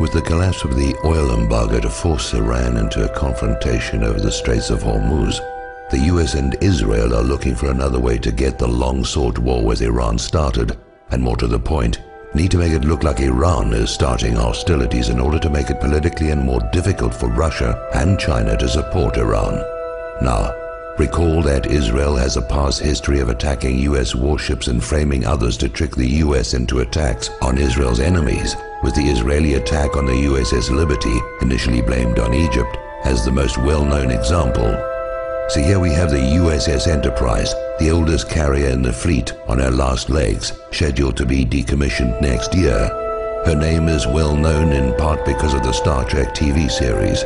With the collapse of the oil embargo to force Iran into a confrontation over the Straits of Hormuz, the US and Israel are looking for another way to get the long-sought war with Iran started, and more to the point, need to make it look like Iran is starting hostilities in order to make it politically and more difficult for Russia and China to support Iran. Now, recall that Israel has a past history of attacking US warships and framing others to trick the US into attacks on Israel's enemies, with the Israeli attack on the USS Liberty, initially blamed on Egypt, as the most well-known example. So here we have the USS Enterprise, the oldest carrier in the fleet, on her last legs, scheduled to be decommissioned next year. Her name is well known in part because of the Star Trek TV series.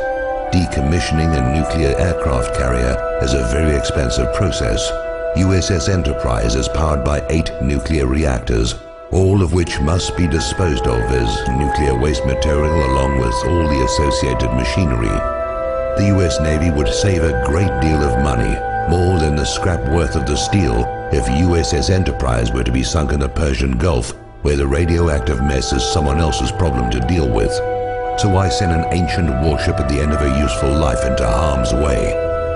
Decommissioning a nuclear aircraft carrier is a very expensive process. USS Enterprise is powered by 8 nuclear reactors, all of which must be disposed of as nuclear waste material along with all the associated machinery. The US Navy would save a great deal of money, more than the scrap worth of the steel, if USS Enterprise were to be sunk in the Persian Gulf, where the radioactive mess is someone else's problem to deal with. So why send an ancient warship at the end of a useful life into harm's way?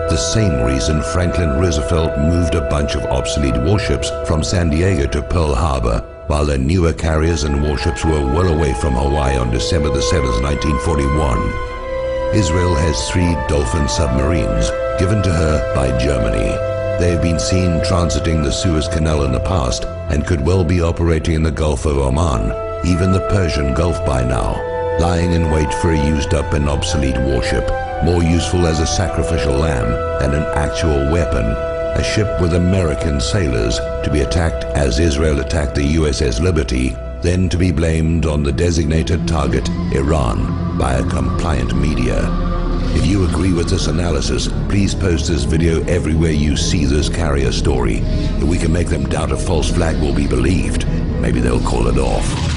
The same reason Franklin Roosevelt moved a bunch of obsolete warships from San Diego to Pearl Harbor, while their newer carriers and warships were well away from Hawaii on December the 7th, 1941. Israel has 3 Dolphin submarines, given to her by Germany. They have been seen transiting the Suez Canal in the past and could well be operating in the Gulf of Oman, even the Persian Gulf by now, lying in wait for a used-up and obsolete warship, more useful as a sacrificial lamb than an actual weapon, a ship with American sailors to be attacked as Israel attacked the USS Liberty, then to be blamed on the designated target, Iran, by a compliant media. If you agree with this analysis, please post this video everywhere you see this carrier story. If we can make them doubt a false flag will be believed, maybe they'll call it off.